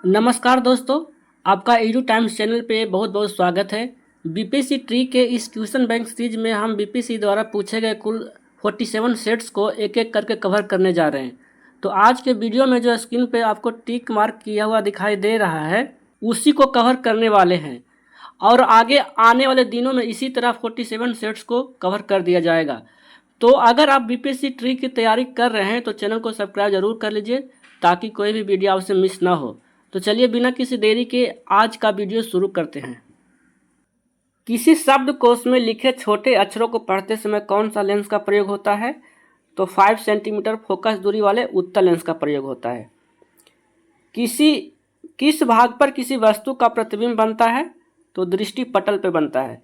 नमस्कार दोस्तों, आपका एडू टाइम्स चैनल पे बहुत बहुत स्वागत है। बीपीएससी ट्री के इस क्वेश्चन बैंक सीरीज में हम बीपीएससी द्वारा पूछे गए कुल 47 सेट्स को एक एक करके कवर करने जा रहे हैं। तो आज के वीडियो में जो स्क्रीन पे आपको टिक मार्क किया हुआ दिखाई दे रहा है, उसी को कवर करने वाले हैं और आगे आने वाले दिनों में इसी तरह 47 सेट्स को कवर कर दिया जाएगा। तो अगर आप बीपीएससी ट्री की तैयारी कर रहे हैं तो चैनल को सब्सक्राइब जरूर कर लीजिए ताकि कोई भी वीडियो आपसे मिस ना हो। तो चलिए बिना किसी देरी के आज का वीडियो शुरू करते हैं। किसी शब्दकोश में लिखे छोटे अक्षरों को पढ़ते समय कौन सा लेंस का प्रयोग होता है? तो 5 सेंटीमीटर फोकस दूरी वाले उत्तल लेंस का प्रयोग होता है। किस भाग पर किसी वस्तु का प्रतिबिंब बनता है? तो दृष्टि पटल पे बनता है।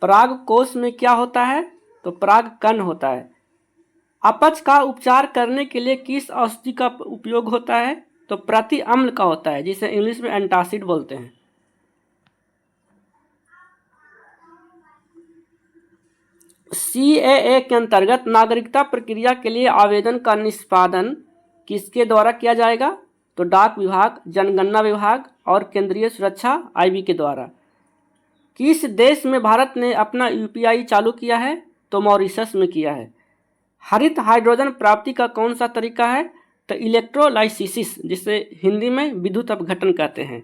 पराग कोश में क्या होता है? तो पराग कण होता है। अपच का उपचार करने के लिए किस औषधि का उपयोग होता है? तो प्रति अम्ल का होता है, जिसे इंग्लिश में एंटासिड बोलते हैं। सीएए के अंतर्गत नागरिकता प्रक्रिया के लिए आवेदन का निष्पादन किसके द्वारा किया जाएगा? तो डाक विभाग, जनगणना विभाग और केंद्रीय सुरक्षा आईबी के द्वारा। किस देश में भारत ने अपना यूपीआई चालू किया है? तो मॉरिशस में किया है। हरित हाइड्रोजन प्राप्ति का कौन सा तरीका है? तो इलेक्ट्रोलाइसिस, जिसे हिंदी में विद्युत अपघटन कहते हैं।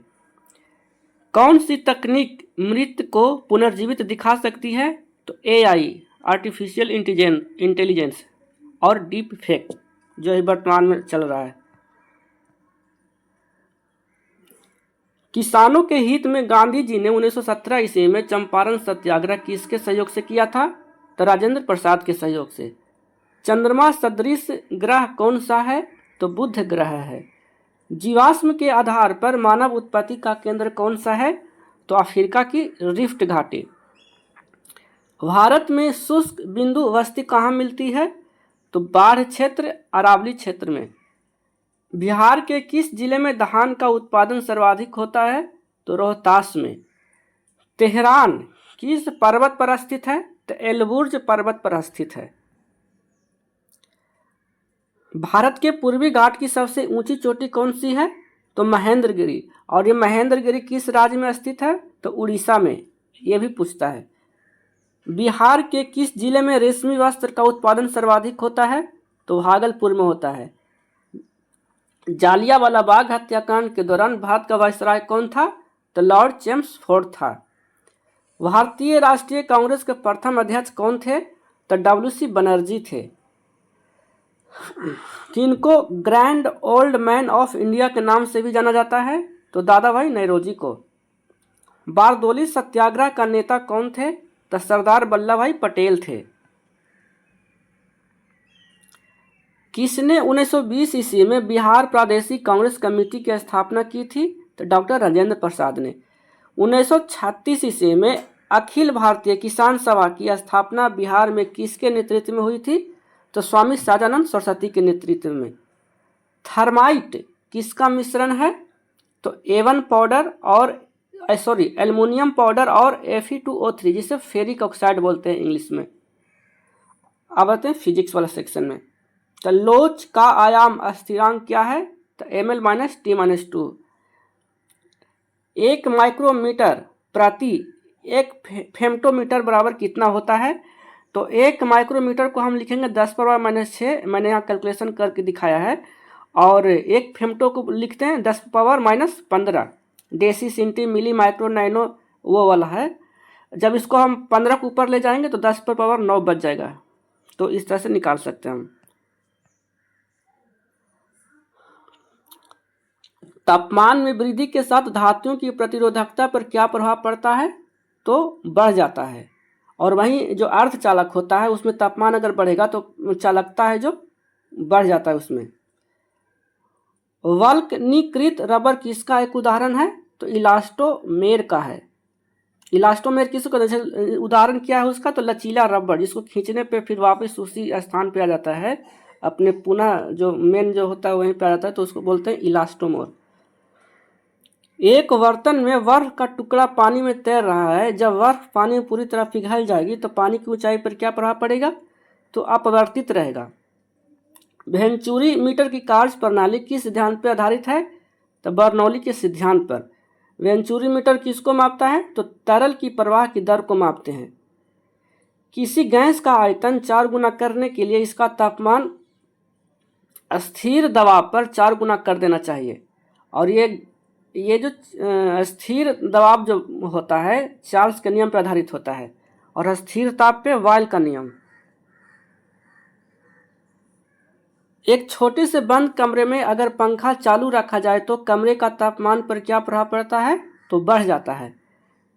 कौन सी तकनीक मृत को पुनर्जीवित दिखा सकती है? तो एआई, आर्टिफिशियल इंटेलिजेंस और डीप फेक, जो है वर्तमान में चल रहा है। किसानों के हित में गांधी जी ने 1917 ईस्वी में चंपारण सत्याग्रह किसके सहयोग से किया था? तो राजेंद्र प्रसाद के सहयोग से। चंद्रमा सदृश ग्रह कौन सा है? तो बुध ग्रह है। जीवाश्म के आधार पर मानव उत्पत्ति का केंद्र कौन सा है? तो अफ्रीका की रिफ्ट घाटी। भारत में शुष्क बिंदु वस्ती कहाँ मिलती है? तो बाढ़ क्षेत्र, अरावली क्षेत्र में। बिहार के किस जिले में धान का उत्पादन सर्वाधिक होता है? तो रोहतास में। तेहरान किस पर्वत पर स्थित है? तो एलबुर्ज पर्वत पर स्थित है। भारत के पूर्वी घाट की सबसे ऊंची चोटी कौन सी है? तो महेंद्रगिरी। और ये महेंद्रगिरी किस राज्य में स्थित है? तो उड़ीसा में। ये भी पूछता है। बिहार के किस जिले में रेशमी वस्त्र का उत्पादन सर्वाधिक होता है? तो भागलपुर में होता है। जालियांवाला बाग हत्याकांड के दौरान भारत का वायसराय कौन था? तो लॉर्ड चेम्सफोर्ड था। भारतीय राष्ट्रीय कांग्रेस के प्रथम अध्यक्ष कौन थे? तो डब्ल्यू.सी. बनर्जी थे। किनको grand old man of India के नाम से भी जाना जाता है? तो दादा भाई नौरोजी को। बारदोली सत्याग्रह का नेता कौन थे? तो सरदार वल्लभ भाई पटेल थे। किसने 1920 ईस्वी में बिहार प्रादेशिक कांग्रेस कमेटी की स्थापना की थी? तो डॉक्टर राजेंद्र प्रसाद ने। 1936 ईस्वी में अखिल भारतीय किसान सभा की स्थापना बिहार में किसके नेतृत्व में हुई थी? तो स्वामी सदानंद सरस्वती के नेतृत्व में। थर्माइट किसका मिश्रण है? तो एवन पाउडर और एल्युमिनियम पाउडर और Fe2O3, जिसे फेरिक ऑक्साइड बोलते हैं इंग्लिश में। अब आते हैं फिजिक्स वाला सेक्शन में। तो लोच का आयाम स्थिरांक क्या है? तो ml-t-2। 1 माइक्रोमीटर प्रति 1 फेम्टोमीटर बराबर कितना होता है? तो 1 माइक्रोमीटर को हम लिखेंगे 10⁻⁻6, मैंने यहाँ कैलकुलेशन करके दिखाया है। और 1 फेम्टो को लिखते हैं 10⁻−15। डेसी, सेंटी, मिली, माइक्रो, नैनो वो वाला है। जब इसको हम 15 के ऊपर ले जाएंगे तो 10⁻9 बच जाएगा। तो इस तरह से निकाल सकते हैं हम। तापमान में वृद्धि के साथ धातुओं की प्रतिरोधकता पर क्या प्रभाव पड़ता है? तो बढ़ जाता है। और वहीं जो अर्धचालक होता है उसमें तापमान अगर बढ़ेगा तो चालकता है जो बढ़ जाता है उसमें। वल्कनीकृत रबर किसका एक उदाहरण है? तो इलास्टोमेर का है। इलास्टोमेर किसको, उदाहरण क्या है उसका? तो लचीला रबर, जिसको खींचने पे फिर वापस उसी स्थान पे आ जाता है, अपने पुनः जो मेन जो होता है वहीं पे आ जाता है, तो उसको बोलते हैं इलास्टोमोर। एक बर्तन में बर्फ का टुकड़ा पानी में तैर रहा है। जब बर्फ पानी में पूरी तरह पिघल जाएगी तो पानी की ऊंचाई पर क्या प्रभाव पड़ेगा? तो अपवर्तित रहेगा। वेंचुरी मीटर की कार्य प्रणाली किस सिद्धांत पर आधारित है? तो बर्नौली के सिद्धांत पर। वेंचुरीमीटर किसको मापता है? तो तरल की प्रवाह की दर को मापते हैं। किसी गैस का आयतन 4 गुना करने के लिए इसका तापमान स्थिर दबाव पर 4 गुना कर देना चाहिए। और ये जो स्थिर दबाव जो होता है चार्ल्स के नियम पर आधारित होता है, और स्थिर ताप पे वायल का नियम। एक छोटे से बंद कमरे में अगर पंखा चालू रखा जाए तो कमरे का तापमान पर क्या प्रभाव पड़ता है? तो बढ़ जाता है।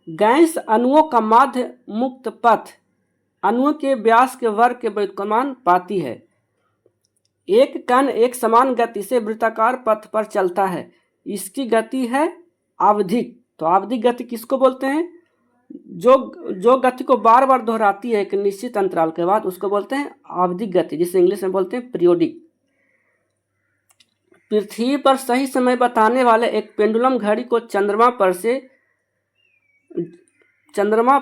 गैस अणुओं का माध्य मुक्त पथ अणुओं के व्यास के वर्ग के व्युत्क्रमण पाती है। एक कण एक समान गति से वृत्ताकार पथ पर चलता है, इसकी गति है आवधिक। तो आवधिक गति किसको बोलते हैं? जो गति को बार बार दोहराती है एक निश्चित अंतराल के बाद, उसको बोलते हैं आवधिक गति, जिसे इंग्लिश में बोलते हैं पीरियोडिक। पृथ्वी पर सही समय बताने वाले एक पेंडुलम घड़ी को चंद्रमा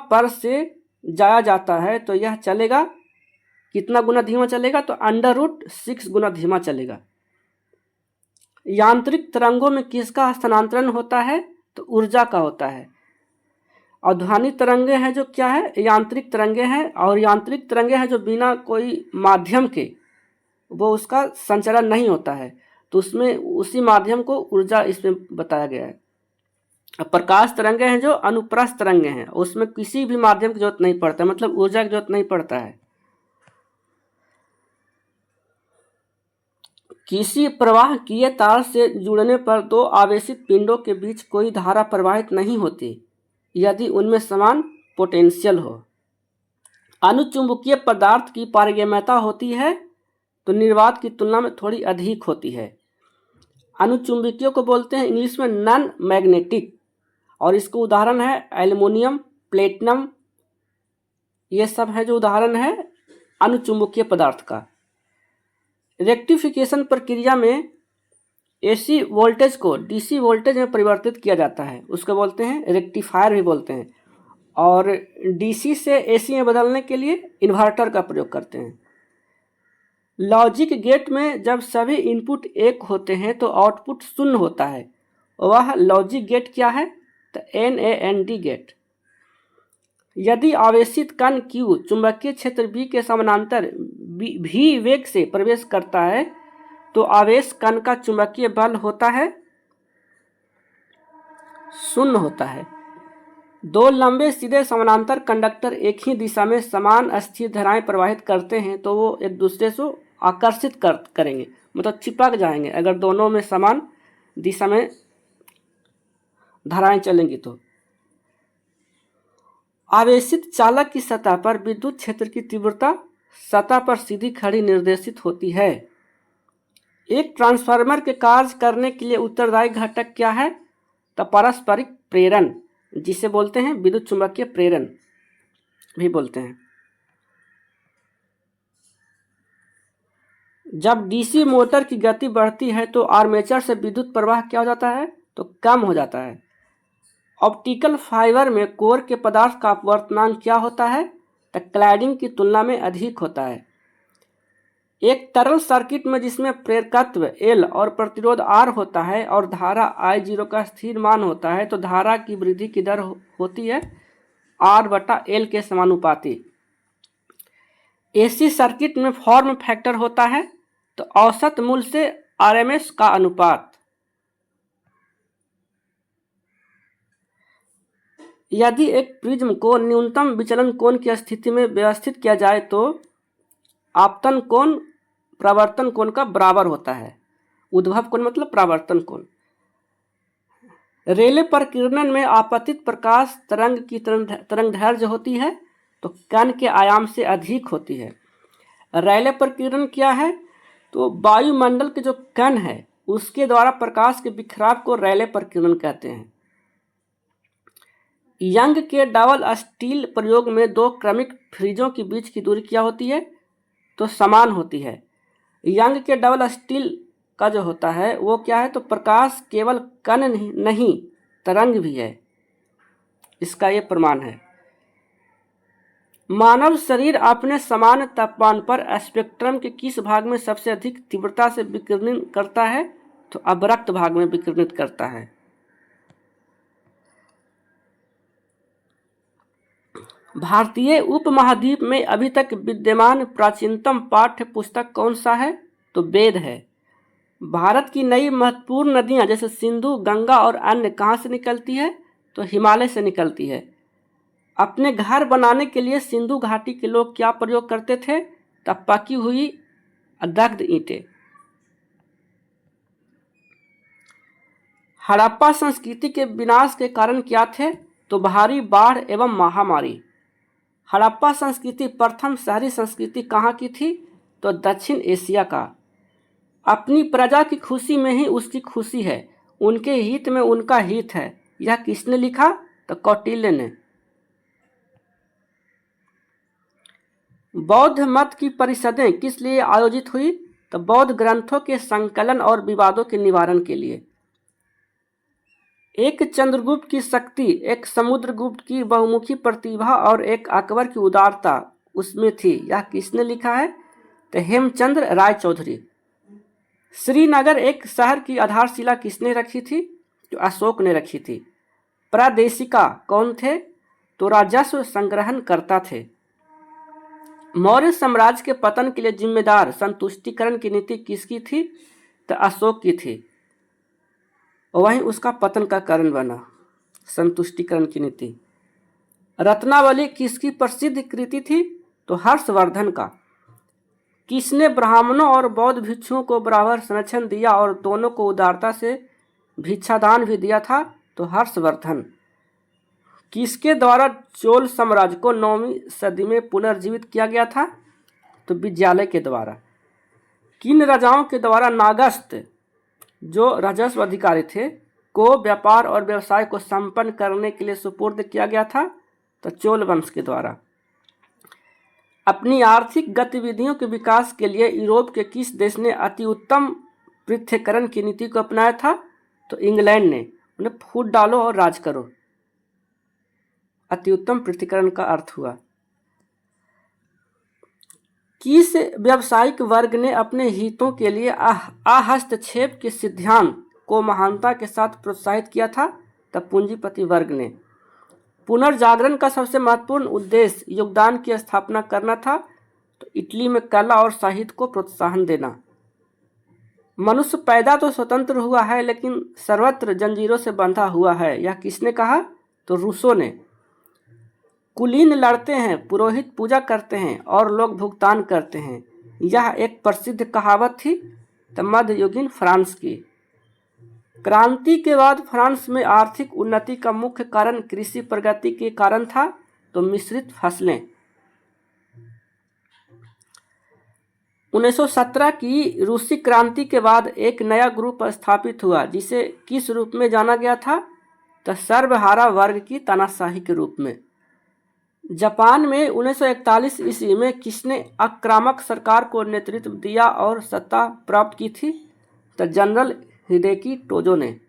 पर से जाया जाता है तो यह चलेगा कितना गुना धीमा चलेगा? तो √6 गुना धीमा चलेगा। यांत्रिक तरंगों में किसका हस्तांतरण होता है? तो ऊर्जा का होता है। और ध्वनि तरंगे हैं जो क्या है? यांत्रिक तरंगे हैं। और यांत्रिक तरंगे हैं जो बिना कोई माध्यम के वो उसका संचरण नहीं होता है, तो उसमें उसी माध्यम को ऊर्जा इसमें बताया गया है। प्रकाश तरंगे हैं जो अनुप्रस्थ तरंगे हैं, उसमें किसी भी माध्यम की जरूरत नहीं पड़ता, मतलब ऊर्जा की जरूरत नहीं पड़ता है। किसी प्रवाहकीय तार से जुड़ने पर दो आवेशित पिंडों के बीच कोई धारा प्रवाहित नहीं होती यदि उनमें समान पोटेंशियल हो। अनुचुंबकीय पदार्थ की पारगम्यता होती है तो निर्वात की तुलना में थोड़ी अधिक होती है। अनुचुंबकीय को बोलते हैं इंग्लिश में नॉन मैग्नेटिक, और इसको उदाहरण है एल्युमिनियम, प्लेटिनम, ये सब है जो उदाहरण है अनुचुंबकीय पदार्थ का। रेक्टिफिकेशन प्रक्रिया में एसी वोल्टेज को डीसी वोल्टेज में परिवर्तित किया जाता है, उसको बोलते हैं रेक्टिफायर भी बोलते हैं। और डीसी से एसी में बदलने के लिए इन्वर्टर का प्रयोग करते हैं। लॉजिक गेट में जब सभी इनपुट एक होते हैं तो आउटपुट शून्य होता है, वह लॉजिक गेट क्या है? तो NAND गेट। यदि आवेशित कण Q चुंबकीय क्षेत्र B के समानांतर V वेग से प्रवेश करता है तो आवेश कण का चुंबकीय बल होता है शून्य होता है। दो लंबे सीधे समानांतर कंडक्टर एक ही दिशा में समान स्थिर धाराएं प्रवाहित करते हैं तो वो एक दूसरे से आकर्षित करेंगे, मतलब चिपक जाएंगे अगर दोनों में समान दिशा में धाराएं चलेंगी तो। आवेशित चालक की सतह पर विद्युत क्षेत्र की तीव्रता सतह पर सीधी खड़ी निर्देशित होती है। एक ट्रांसफार्मर के कार्य करने के लिए उत्तरदायी घटक क्या है? तो पारस्परिक प्रेरण, जिसे बोलते हैं विद्युत चुंबकीय प्रेरण भी बोलते हैं। जब डीसी मोटर की गति बढ़ती है तो आर्मेचर से विद्युत प्रवाह क्या हो जाता है? तो कम हो जाता है। ऑप्टिकल फाइबर में कोर के पदार्थ का अपवर्तनांक क्या होता है? तो क्लैडिंग की तुलना में अधिक होता है। एक तरल सर्किट में जिसमें प्रेरकत्व L और प्रतिरोध R होता है और धारा I0 का स्थिर मान होता है तो धारा की वृद्धि की दर होती है R/L के समानुपाती। AC सर्किट में फॉर्म फैक्टर होता है तो औसत मूल्य से RMS का अनुपात। यदि एक प्रिज्म को न्यूनतम विचलन कोण की स्थिति में व्यवस्थित किया जाए तो आपतन कोण परावर्तन कोण का बराबर होता है। उद्भव कोण मतलब परावर्तन कोण। रेले प्रकीर्णन में आपतित प्रकाश तरंग की तरंगदैर्घ्य होती है तो कण के आयाम से अधिक होती है। रेले प्रकीर्णन क्या है? तो वायुमंडल के जो कण है उसके द्वारा प्रकाश के बिखराव को रेले प्रकीर्णन कहते हैं। यंग के डबल स्टील प्रयोग में दो क्रमिक फ्रिजों के बीच की दूरी क्या होती है? तो समान होती है। यंग के डबल स्टील का जो होता है वो क्या है? तो प्रकाश केवल कण नहीं तरंग भी है, इसका ये प्रमाण है। मानव शरीर अपने समान तापमान पर स्पेक्ट्रम के किस भाग में सबसे अधिक तीव्रता से विकिरण करता है? तो अवरक्त भाग में विकिरणित करता है। भारतीय उपमहाद्वीप में अभी तक विद्यमान प्राचीनतम पाठ्य पुस्तक कौन सा है? तो वेद है। भारत की नई महत्वपूर्ण नदियां जैसे सिंधु, गंगा और अन्य कहाँ से निकलती है? तो हिमालय से निकलती है। अपने घर बनाने के लिए सिंधु घाटी के लोग क्या प्रयोग करते थे? तब पकी हुई दग्ध ईंटें। हड़प्पा संस्कृति के विनाश के कारण क्या थे? तो भारी बाढ़ एवं महामारी। हड़प्पा संस्कृति प्रथम शहरी संस्कृति कहाँ की थी? तो दक्षिण एशिया का। अपनी प्रजा की खुशी में ही उसकी खुशी है, उनके हित में उनका हित है, यह किसने लिखा? तो कौटिल्य ने। बौद्ध मत की परिषदें किस लिए आयोजित हुई? तो बौद्ध ग्रंथों के संकलन और विवादों के निवारण के लिए। एक चंद्रगुप्त की शक्ति, एक समुद्रगुप्त की बहुमुखी प्रतिभा और एक अकबर की उदारता उसमें थी, यह किसने लिखा है? तो हेमचंद्र राय चौधरी। श्रीनगर एक शहर की आधारशिला किसने रखी थी? तो अशोक ने रखी थी। प्रादेशिका कौन थे? तो राजस्व संग्रहण करता थे। मौर्य साम्राज्य के पतन के लिए जिम्मेदार संतुष्टिकरण की नीति किसकी थी? तो अशोक की थी। वहीं उसका पतन का कारण बना संतुष्टिकरण की नीति। रत्नावली किसकी प्रसिद्ध कृति थी? तो हर्षवर्धन का। किसने ब्राह्मणों और बौद्ध भिक्षुओं को बराबर संरक्षण दिया और दोनों को उदारता से भिक्षादान भी दिया था? तो हर्षवर्धन। किसके द्वारा चोल साम्राज्य को 9वीं सदी में पुनर्जीवित किया गया था? तो विद्यालय के द्वारा। किन राजाओं के द्वारा नागस्थ, जो राजस्व अधिकारी थे, को व्यापार और व्यवसाय को संपन्न करने के लिए सुपुर्द किया गया था? तो चोल वंश के द्वारा। अपनी आर्थिक गतिविधियों के विकास के लिए यूरोप के किस देश ने अति उत्तम पृथ्वीकरण की नीति को अपनाया था? तो इंग्लैंड ने। उन्हें फूट डालो और राज करो, अति उत्तम पृथ्वीकरण का अर्थ हुआ। किस व्यावसायिक वर्ग ने अपने हितों के लिए हस्तक्षेप के सिद्धांत को महानता के साथ प्रोत्साहित किया था? तब पूंजीपति वर्ग ने। पुनर्जागरण का सबसे महत्वपूर्ण उद्देश्य योगदान की स्थापना करना था, तो इटली में कला और साहित्य को प्रोत्साहन देना। मनुष्य पैदा तो स्वतंत्र हुआ है लेकिन सर्वत्र जंजीरों से बंधा हुआ है, यह किसने कहा? तो रूसो ने। कुलीन लड़ते हैं, पुरोहित पूजा करते हैं और लोग भुगतान करते हैं, यह एक प्रसिद्ध कहावत थी तो मध्ययुगीन फ्रांस की। क्रांति के बाद फ्रांस में आर्थिक उन्नति का मुख्य कारण कृषि प्रगति के कारण था, तो मिश्रित फसलें। 1917 की रूसी क्रांति के बाद एक नया ग्रुप स्थापित हुआ जिसे किस रूप में जाना गया था? तो सर्वहारा वर्ग की तानाशाही के रूप में। जापान में 1941 ईस्वी में किसने आक्रामक सरकार को नेतृत्व दिया और सत्ता प्राप्त की थी? तो जनरल हिदेकी टोजो ने।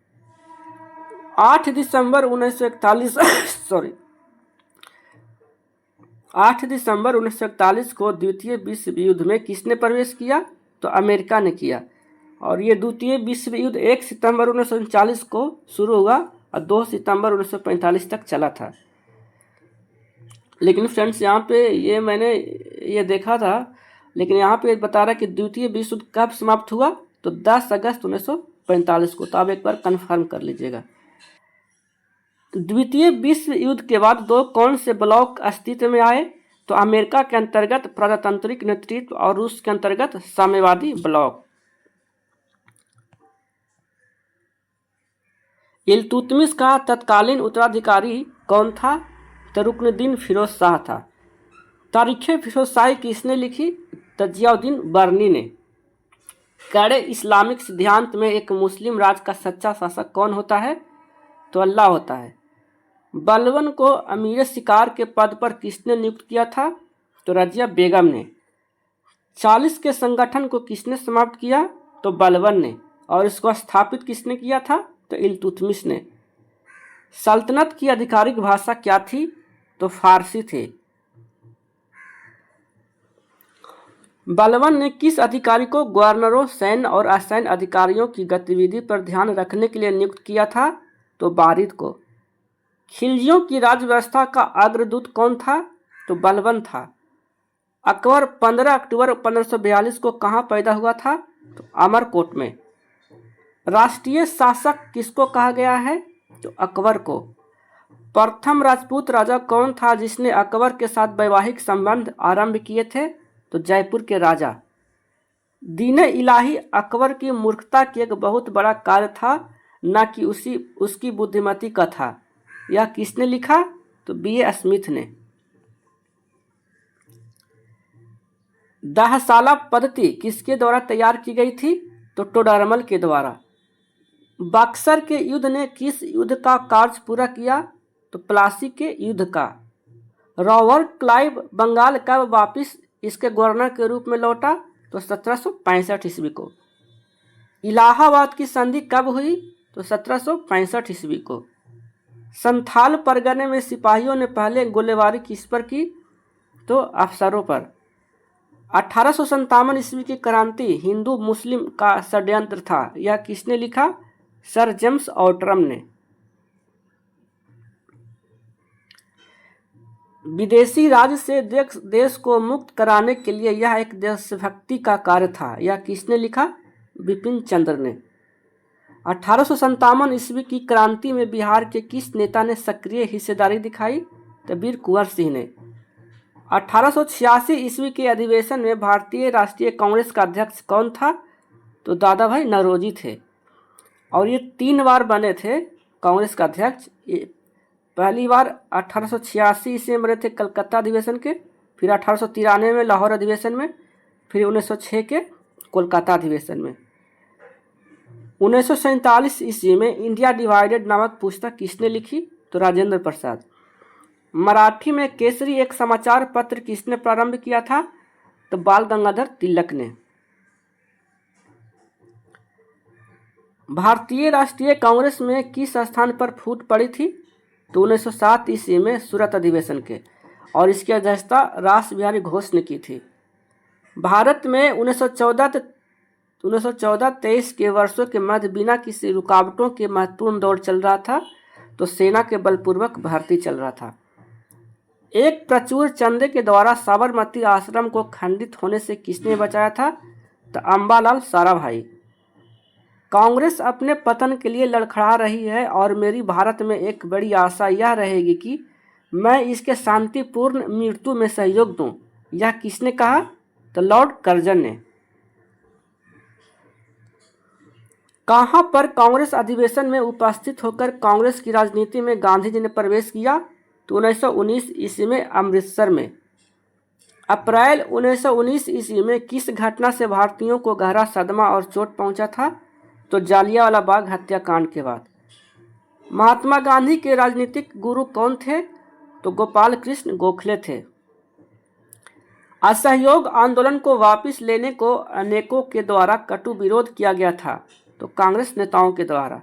8 दिसंबर 1941 को द्वितीय विश्व युद्ध में किसने प्रवेश किया? तो अमेरिका ने किया। और ये द्वितीय विश्व युद्ध 1 सितंबर 1939 को शुरू हुआ और 2 सितंबर 1945 तक चला था। लेकिन फ्रेंड्स यहाँ पे ये मैंने ये देखा था, लेकिन यहाँ पे बता रहा है कि द्वितीय विश्व युद्ध कब समाप्त हुआ? तो 10 अगस्त 1945 को। तो आप एक बार कंफर्म कर लीजिएगा। द्वितीय विश्व युद्ध के बाद दो कौन से ब्लॉक अस्तित्व में आए? तो अमेरिका के अंतर्गत प्रजातांत्रिक नेतृत्व और रूस के अंतर्गत साम्यवादी ब्लॉक। इल्तुतमिश का तत्कालीन उत्तराधिकारी कौन था? तो रुकनुद्दीन फिरोज शाह था। तारीख़ फिरोजशाही किसने लिखी? तो जियाउद्दीन बर्नी ने। कड़े इस्लामिक सिद्धांत में एक मुस्लिम राज का सच्चा शासक कौन होता है? तो अल्लाह होता है। बलबन को अमीर शिकार के पद पर किसने नियुक्त किया था? तो रजिया बेगम ने। 40 के संगठन को किसने समाप्त किया? तो बलबन ने। और इसको स्थापित किसने किया था? तो इल्तुतमिश ने। सल्तनत की आधिकारिक भाषा क्या थी? तो फारसी थी। बलबन ने किस अधिकारी को गवर्नरों, सैन्य और असैन्य अधिकारियों की गतिविधि पर ध्यान रखने के लिए नियुक्त किया था? तो बारिद को। खिलजियों की राज्य व्यवस्था का अग्रदूत कौन था? तो बलबन था। अकबर 15 अक्टूबर 1542 को कहाँ पैदा हुआ था? तो अमरकोट में। राष्ट्रीय शासक किसको कहा गया है? तो अकबर को। प्रथम राजपूत राजा कौन था जिसने अकबर के साथ वैवाहिक संबंध आरंभ किए थे? तो जयपुर के राजा। दीन इलाही अकबर की मूर्खता की एक बहुत बड़ा कार्य था, न कि उसकी बुद्धिमती का था। यह किसने लिखा? तो B.A. स्मिथ ने। दाहशाला पद्धति किसके द्वारा तैयार की गई थी? तो टोडरमल के द्वारा। बक्सर के युद्ध ने किस युद्ध का कार्य पूरा किया? तो प्लासी के युद्ध का। रॉबर्ट क्लाइव बंगाल कब वापिस इसके गवर्नर के रूप में लौटा? तो 1765 ईस्वी को। इलाहाबाद की संधि कब हुई? तो 1765 ईस्वी को। संथाल परगने में सिपाहियों ने पहले गोलीबारी किस पर की? तो अफसरों पर। 1857 ईस्वी की क्रांति हिंदू मुस्लिम का षड्यंत्र था। यह किसने लिखा? सर जेम्स ऑटरम ने। विदेशी राज से देश को मुक्त कराने के लिए यह एक देशभक्ति का कार्य था। यह किसने लिखा? बिपिन चंद्र ने। 1857 ईस्वी की क्रांति में बिहार के किस नेता ने सक्रिय हिस्सेदारी दिखाई? तो वीर कुंवर सिंह ने। 1886 ईस्वी के अधिवेशन में भारतीय राष्ट्रीय कांग्रेस का अध्यक्ष कौन था? तो दादा भाई नौरोजी थे। और ये 3 बार बने थे कांग्रेस का अध्यक्ष। पहली बार 1886 ईस्वी में बने थे कलकत्ता अधिवेशन के, फिर 1893 में लाहौर अधिवेशन में, फिर 1906 के कोलकाता अधिवेशन में। 1947 ईस्वी में इंडिया डिवाइडेड नामक पुस्तक किसने लिखी? तो राजेंद्र प्रसाद। मराठी में केसरी एक समाचार पत्र किसने प्रारंभ किया था? तो बाल गंगाधर तिलक ने। भारतीय राष्ट्रीय कांग्रेस में किस स्थान पर फूट पड़ी थी? तो 1907 ईस्वी में सूरत अधिवेशन के, और इसकी अध्यक्षता रास बिहारी घोष ने की थी। भारत में 1914-23 के वर्षों के मध्य बिना किसी रुकावटों के महत्वपूर्ण दौर चल रहा था। तो सेना के बलपूर्वक भर्ती चल रहा था। एक प्रचुर चंदे के द्वारा साबरमती आश्रम को खंडित होने से किसने बचाया था? तो अम्बालाल साराभाई। कांग्रेस अपने पतन के लिए लड़खड़ा रही है और मेरी भारत में एक बड़ी आशा यह रहेगी कि मैं इसके शांतिपूर्ण मृत्यु में सहयोग दूं। यह किसने कहा? तो लॉर्ड कर्जन ने। कहां पर कांग्रेस अधिवेशन में उपस्थित होकर कांग्रेस की राजनीति में गांधी जी ने प्रवेश किया? तो 1919 ईस्वी में अमृतसर में। अप्रैल 1919 ईस्वी में किस घटना से भारतीयों को गहरा सदमा और चोट पहुंचा था? तो जालियांवाला बाग हत्याकांड के बाद। महात्मा गांधी के राजनीतिक गुरु कौन थे? तो गोपाल कृष्ण गोखले थे। असहयोग आंदोलन को वापस लेने को अनेकों के द्वारा कटु विरोध किया गया था। तो कांग्रेस नेताओं के द्वारा।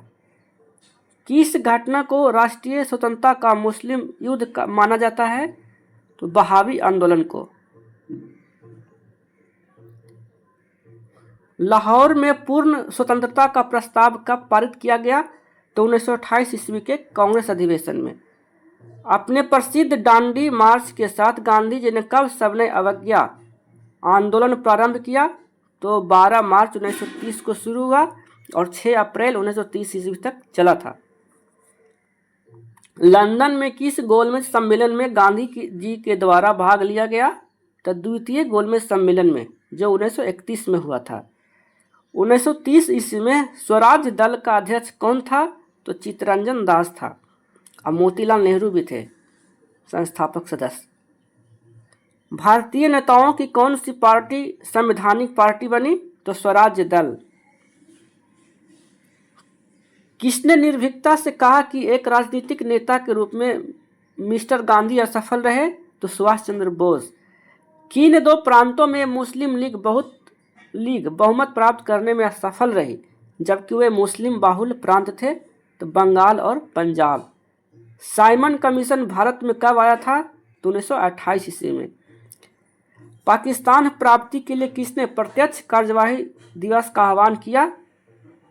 किस घटना को राष्ट्रीय स्वतंत्रता का मुस्लिम युद्ध का माना जाता है? तो बहावी आंदोलन को। लाहौर में पूर्ण स्वतंत्रता का प्रस्ताव कब पारित किया गया? तो 1928 ईस्वी के कांग्रेस अधिवेशन में। अपने प्रसिद्ध डांडी मार्च के साथ गांधी जी ने कब सविनय अवज्ञा आंदोलन प्रारंभ किया? तो 12 मार्च 1930 को शुरू हुआ और 6 अप्रैल 1930 ईस्वी तक चला था। लंदन में किस गोलमेज सम्मेलन में गांधी जी के द्वारा भाग लिया गया? तो द्वितीय गोलमेज सम्मेलन में, जो 1931 में हुआ था। 1930 ईस्वी में स्वराज दल का अध्यक्ष कौन था? तो चित्तरंजन दास था। और मोतीलाल नेहरू भी थे संस्थापक सदस्य। भारतीय नेताओं की कौन सी पार्टी संवैधानिक पार्टी बनी? तो स्वराज दल। किसने निर्भीकता से कहा कि एक राजनीतिक नेता के रूप में मिस्टर गांधी असफल रहे? तो सुभाष चंद्र बोस। किन 2 प्रांतों में मुस्लिम लीग बहुमत प्राप्त करने में असफल रही, जबकि वे मुस्लिम बाहुल प्रांत थे? तो बंगाल और पंजाब। साइमन कमीशन भारत में कब आया था? तो 1928 ईस्वी में। पाकिस्तान प्राप्ति के लिए किसने प्रत्यक्ष कार्यवाही दिवस का आह्वान किया?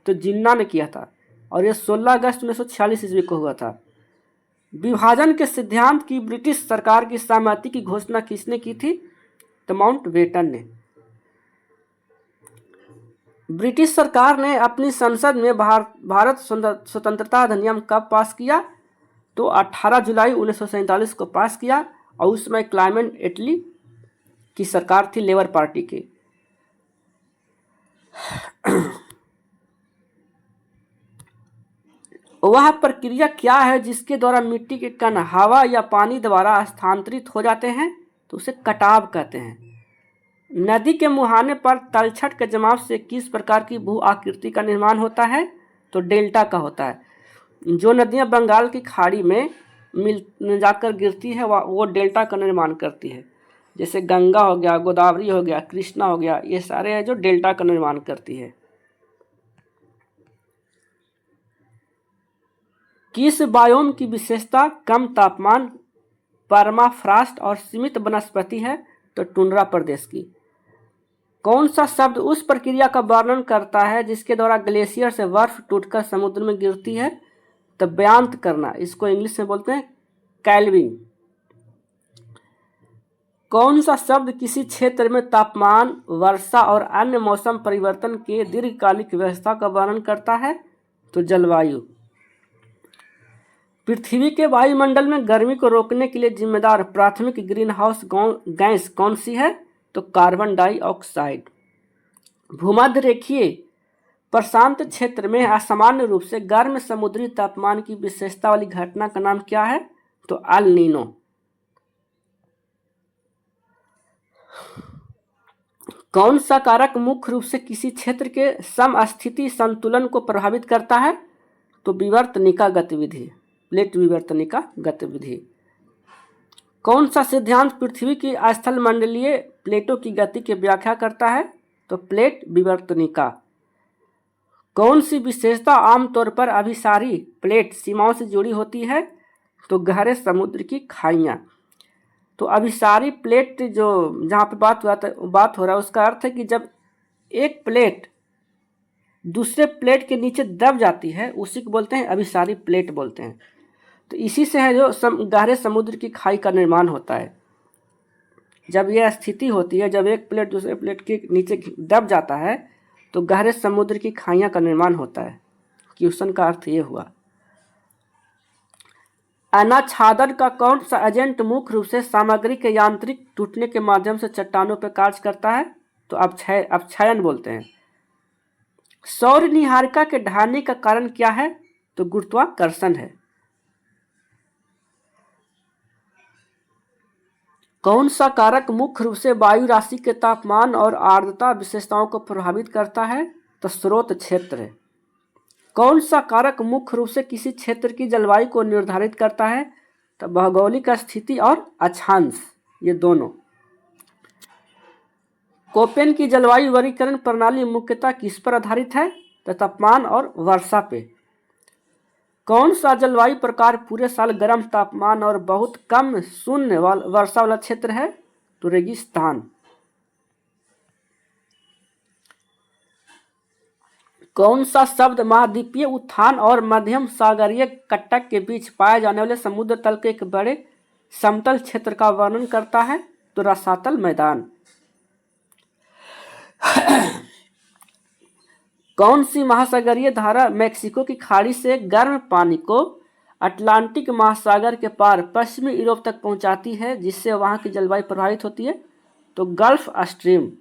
तो जिन्ना ने किया था और यह 16 अगस्त 1946 ईस्वी को हुआ था। विभाजन के सिद्धांत की ब्रिटिश सरकार की सहमति की घोषणा किसने की थी? तो माउंटबेटन ने। ब्रिटिश सरकार ने अपनी संसद में भारत स्वतंत्रता अधिनियम कब पास किया? तो 18 जुलाई 1947 को पास किया और उस समय क्लेमेंट एटली की सरकार थी, लेबर पार्टी की। वह प्रक्रिया क्या है जिसके द्वारा मिट्टी के कण हवा या पानी द्वारा स्थानांतरित हो जाते हैं? तो उसे कटाव कहते हैं। नदी के मुहाने पर तलछट के जमाव से किस प्रकार की भू आकृति का निर्माण होता है? तो डेल्टा का होता है। जो नदियां बंगाल की खाड़ी में मिल जाकर गिरती है वो डेल्टा का निर्माण करती है। जैसे गंगा हो गया, गोदावरी हो गया, कृष्णा हो गया, ये सारे हैं जो डेल्टा का निर्माण करती है। किस बायोम की विशेषता कम तापमान, परमाफ्रॉस्ट और सीमित वनस्पति है? तो टुंड्रा प्रदेश की। कौन सा शब्द उस प्रक्रिया का वर्णन करता है जिसके द्वारा ग्लेशियर से बर्फ टूटकर समुद्र में गिरती है? तो ब्यांत करना, इसको इंग्लिश में बोलते हैं कैल्विंग। कौन सा शब्द किसी क्षेत्र में तापमान, वर्षा और अन्य मौसम परिवर्तन के दीर्घकालिक व्यवस्था का वर्णन करता है? तो जलवायु। पृथ्वी के वायुमंडल में गर्मी को रोकने के लिए जिम्मेदार प्राथमिक ग्रीन हाउस गैस कौन सी है? तो कार्बन डाइऑक्साइड। भूमध्य रेखीय प्रशांत क्षेत्र में असामान्य रूप से गर्म समुद्री तापमान की विशेषता वाली घटना का नाम क्या है? तो अल नीनो। कौन सा कारक मुख्य रूप से किसी क्षेत्र के समस्थिति संतुलन को प्रभावित करता है? तो विवर्तनिका गतिविधि, प्लेट विवर्तनिका गतिविधि। कौन सा सिद्धांत पृथ्वी की स्थल मंडलीय प्लेटों की गति की व्याख्या करता है? तो प्लेट विवर्तनिका। कौन सी विशेषता आमतौर पर अभिसारी प्लेट सीमाओं से जुड़ी होती है? तो गहरे समुद्र की खाइयाँ। तो अभिसारी प्लेट जो जहाँ पे बात हो रहा है उसका अर्थ है कि जब एक प्लेट दूसरे प्लेट के नीचे दब जाती है उसी को बोलते हैं अभिसारी प्लेट बोलते हैं। तो इसी से है जो गहरे समुद्र की खाई का निर्माण होता है। जब यह स्थिति होती है, जब एक प्लेट दूसरे प्लेट के नीचे दब जाता है तो गहरे समुद्र की खाइयाँ का निर्माण होता है। क्वेश्चन का अर्थ ये हुआ। अनाच्छादन का कौन सा एजेंट मुख्य रूप से सामग्री के यांत्रिक टूटने के माध्यम से चट्टानों पर कार्य करता है? तो अपक्षयन बोलते हैं। सौर निहारिका के ढहने का कारण क्या है? तो गुरुत्वाकर्षण है। कौन सा कारक मुख्य रूप से वायु राशि के तापमान और आर्द्रता विशेषताओं को प्रभावित करता है? तो स्रोत क्षेत्र है। कौन सा कारक मुख्य रूप से किसी क्षेत्र की जलवायु को निर्धारित करता है? तो भौगोलिक स्थिति और अक्षांश, ये दोनों। कोपेन की जलवायु वर्गीकरण प्रणाली मुख्यतः किस पर आधारित है? तो तापमान और वर्षा पे। कौन सा जलवायु प्रकार पूरे साल गर्म तापमान और बहुत कम शून्य वर्षा वाला क्षेत्र है? तो रेगिस्तान। कौन सा शब्द महाद्वीपीय उत्थान और मध्यम सागरीय कटक के बीच पाए जाने वाले समुद्र तल के एक बड़े समतल क्षेत्र का वर्णन करता है? तो रसातल मैदान। कौन सी महासागरीय धारा मेक्सिको की खाड़ी से गर्म पानी को अटलांटिक महासागर के पार पश्चिमी यूरोप तक पहुंचाती है जिससे वहां की जलवायु प्रभावित होती है? तो गल्फ स्ट्रीम,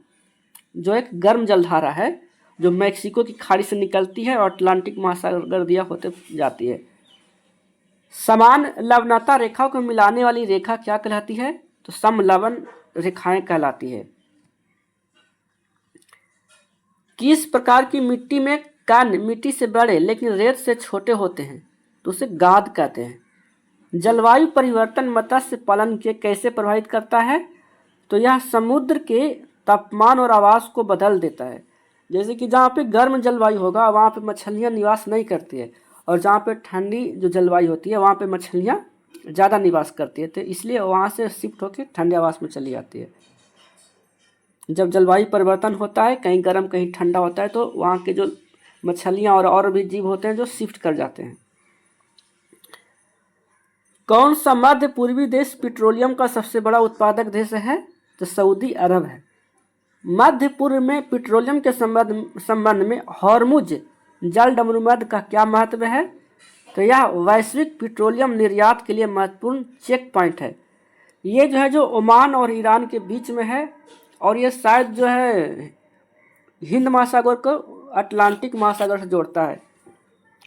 जो एक गर्म जलधारा है जो मेक्सिको की खाड़ी से निकलती है और अटलांटिक महासागर दिया होते जाती है। समान लवणता रेखा को मिलाने वाली रेखा क्या कहलाती है? तो समलवन रेखाएं कहलाती है। किस प्रकार की मिट्टी में कण मिट्टी से बड़े लेकिन रेत से छोटे होते हैं? तो उसे गाद कहते हैं। जलवायु परिवर्तन मत्स्य पालन के कैसे प्रभावित करता है? तो यह समुद्र के तापमान और आवास को बदल देता है। जैसे कि जहाँ पे गर्म जलवायु होगा वहाँ पे मछलियाँ निवास नहीं करती है और जहाँ पे ठंडी जो जलवायु होती है वहाँ पे मछलियाँ ज़्यादा निवास करती है, तो इसलिए वहाँ से शिफ्ट होकर ठंडे आवास में चली जाती है। जब जलवायु परिवर्तन होता है, कहीं गर्म कहीं ठंडा होता है, तो वहाँ के जो मछलियाँ और भी जीव होते हैं जो शिफ्ट कर जाते हैं। कौन सा मध्य पूर्वी देश पेट्रोलियम का सबसे बड़ा उत्पादक देश है? तो सऊदी अरब है। मध्य पूर्व में पेट्रोलियम के संबंध में हॉर्मुज जलसंधि का क्या महत्व है? तो यह वैश्विक पेट्रोलियम निर्यात के लिए महत्वपूर्ण चेक पॉइंट है। ये जो है जो ओमान और ईरान के बीच में है, और ये शायद जो है हिंद महासागर को अटलांटिक महासागर से जोड़ता है।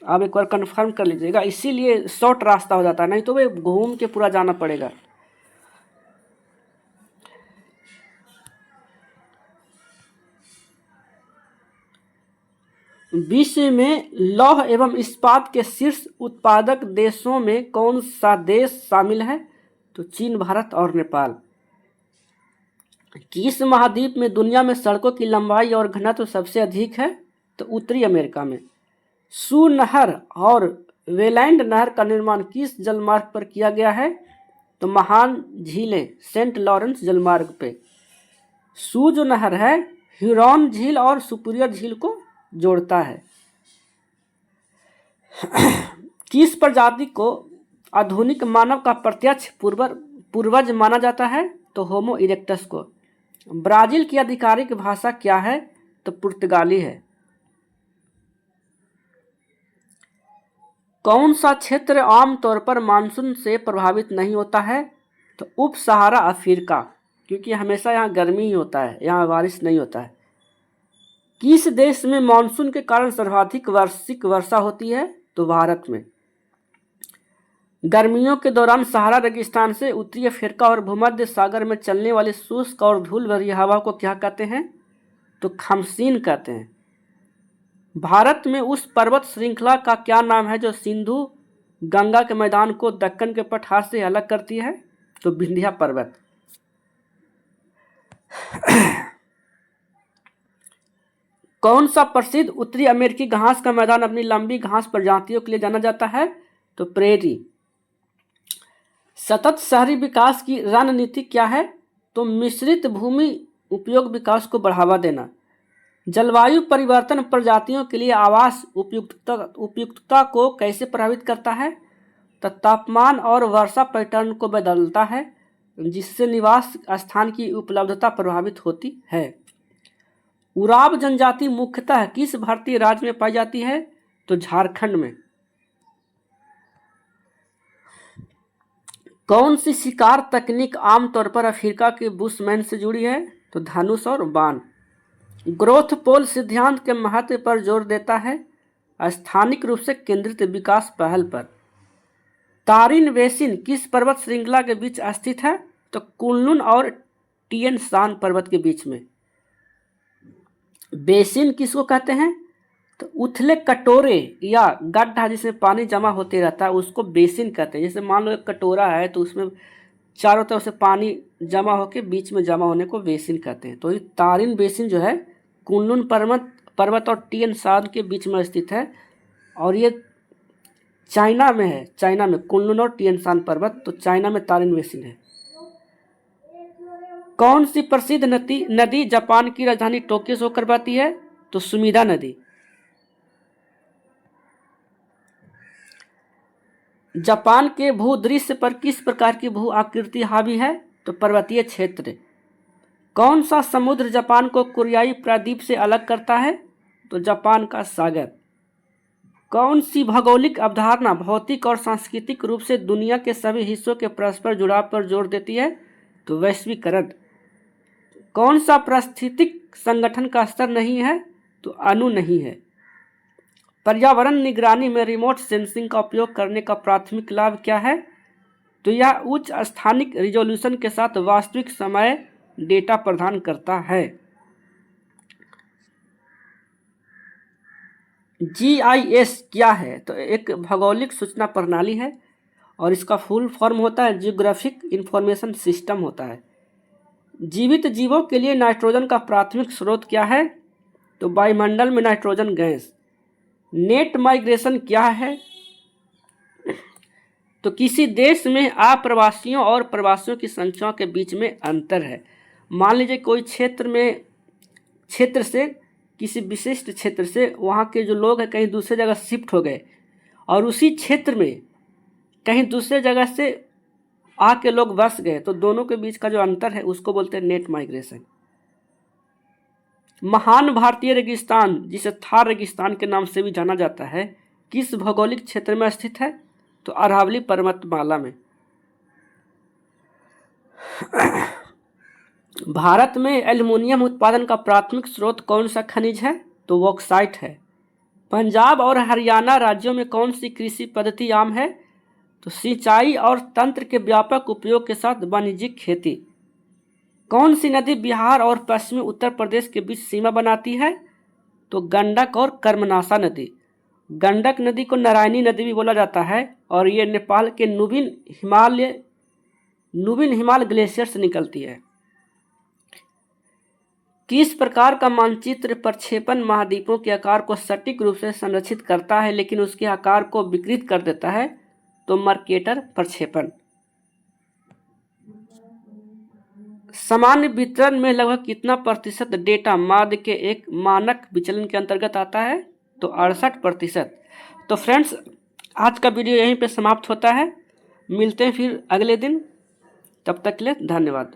आप एक बार कंफर्म कर लीजिएगा, इसीलिए शॉर्ट रास्ता हो जाता है, नहीं तो वे घूम के पूरा जाना पड़ेगा। विश्व में लौह एवं इस्पात के शीर्ष उत्पादक देशों में कौन सा देश शामिल है? तो चीन, भारत और नेपाल। किस महाद्वीप में दुनिया में सड़कों की लंबाई और घनत्व सबसे अधिक है? तो उत्तरी अमेरिका में। सू नहर और वेलैंड नहर का निर्माण किस जलमार्ग पर किया गया है? तो महान झीलें सेंट लॉरेंस जलमार्ग पे। सू जो नहर है ह्यूरॉन झील और सुपीरियर झील को जोड़ता है। किस प्रजाति को आधुनिक मानव का प्रत्यक्ष पूर्वज माना जाता है? तो होमो इरेक्टस को। ब्राजील की आधिकारिक भाषा क्या है? तो पुर्तगाली है। कौन सा क्षेत्र आमतौर पर मानसून से प्रभावित नहीं होता है? तो उप सहारा अफ्रीका, क्योंकि हमेशा यहाँ गर्मी ही होता है, यहाँ बारिश नहीं होता है। किस देश में मानसून के कारण सर्वाधिक वार्षिक वर्षा होती है? तो भारत में। गर्मियों के दौरान सहारा रेगिस्तान से उत्तरी अफ्रीका और भूमध्य सागर में चलने वाली शुष्क और धूल भरी हवा को क्या कहते हैं? तो खमसीन कहते हैं। भारत में उस पर्वत श्रृंखला का क्या नाम है जो सिंधु गंगा के मैदान को दक्कन के पठार से अलग करती है? तो विंध्या पर्वत। कौन सा प्रसिद्ध उत्तरी अमेरिकी घास का मैदान अपनी लंबी घास प्रजातियों के लिए जाना जाता है? तो प्रेरी। सतत शहरी विकास की रणनीति क्या है? तो मिश्रित भूमि उपयोग विकास को बढ़ावा देना। जलवायु परिवर्तन प्रजातियों के लिए आवास उपयुक्तता को कैसे प्रभावित करता है? तो तापमान और वर्षा पैटर्न को बदलता है, जिससे निवास स्थान की उपलब्धता प्रभावित होती है। उराव जनजाति मुख्यतः किस भारतीय राज्य में पाई जाती है? तो झारखंड में। कौन सी शिकार तकनीक आमतौर पर अफ्रीका के बुशमैन से जुड़ी है? तो धनुष और बाण। ग्रोथ पोल सिद्धांत के महत्व पर जोर देता है, स्थानिक रूप से केंद्रित विकास पहल पर। तारिन बेसिन किस पर्वत श्रृंखला के बीच स्थित है? तो कुनलुन और टिएन शान पर्वत के बीच में। बेसिन किसको कहते हैं? तो उथले कटोरे या गड्ढा जिसमें पानी जमा होते रहता है उसको बेसिन कहते हैं। जैसे मान लो एक कटोरा है तो उसमें चारों तरफ से पानी जमा होकर बीच में जमा होने को बेसिन कहते हैं। तो ये तारिन बेसिन जो है कुनलुन पर्वत और टिएन शान के बीच में स्थित है, और ये चाइना में है। चाइना में कुनलुन और टिएन शान पर्वत, तो चाइना में तारिन बेसिन है। कौन सी प्रसिद्ध नदी जापान की राजधानी टोक्यो से होकर बहती है? तो सुमीदा नदी। जापान के भूदृश्य पर किस प्रकार की भू आकृति हावी है? तो पर्वतीय क्षेत्र। कौन सा समुद्र जापान को कोरियाई प्रायद्वीप से अलग करता है? तो जापान का सागर। कौन सी भौगोलिक अवधारणा भौतिक और सांस्कृतिक रूप से दुनिया के सभी हिस्सों के परस्पर जुड़ाव पर जोर देती है? तो वैश्वीकरण। कौन सा पारिस्थितिक संगठन का स्तर नहीं है? तो अणु नहीं है। पर्यावरण निगरानी में रिमोट सेंसिंग का उपयोग करने का प्राथमिक लाभ क्या है? तो यह उच्च स्थानिक रिजोल्यूशन के साथ वास्तविक समय डेटा प्रदान करता है। GIS क्या है? तो एक भौगोलिक सूचना प्रणाली है, और इसका फुल फॉर्म होता है जियोग्राफिक इंफॉर्मेशन सिस्टम होता है। जीवित जीवों के लिए नाइट्रोजन का प्राथमिक स्रोत क्या है? तो वायुमंडल में नाइट्रोजन गैस। नेट माइग्रेशन क्या है? तो किसी देश में अप्रवासियों और प्रवासियों की संख्या के बीच में अंतर है। मान लीजिए कोई क्षेत्र से, किसी विशिष्ट क्षेत्र से वहाँ के जो लोग हैं कहीं दूसरे जगह शिफ्ट हो गए और उसी क्षेत्र में कहीं दूसरे जगह से आके लोग बस गए, तो दोनों के बीच का जो अंतर है उसको बोलते हैं नेट माइग्रेशन। महान भारतीय रेगिस्तान, जिसे थार रेगिस्तान के नाम से भी जाना जाता है, किस भौगोलिक क्षेत्र में स्थित है? तो अरावली पर्वतमाला में। भारत में एल्युमिनियम उत्पादन का प्राथमिक स्रोत कौन सा खनिज है? तो बॉक्साइट है। पंजाब और हरियाणा राज्यों में कौन सी कृषि पद्धति आम है? तो सिंचाई और तंत्र के व्यापक उपयोग के साथ वाणिज्यिक खेती। कौन सी नदी बिहार और पश्चिमी उत्तर प्रदेश के बीच सीमा बनाती है? तो गंडक और कर्मनाशा नदी। गंडक नदी को नारायणी नदी भी बोला जाता है और ये नेपाल के नुबिन हिमाल ग्लेशियर से निकलती है। किस प्रकार का मानचित्र प्रक्षेपण महाद्वीपों के आकार को सटीक रूप से संरक्षित करता है लेकिन उसके आकार को विकृत कर देता है? तो मर्केटर प्रक्षेपण। सामान्य वितरण में लगभग कितना प्रतिशत डेटा माध्य के एक मानक विचलन के अंतर्गत आता है? तो 68%। तो फ्रेंड्स, आज का वीडियो यहीं पे समाप्त होता है। मिलते हैं फिर अगले दिन, तब तक के लिए धन्यवाद।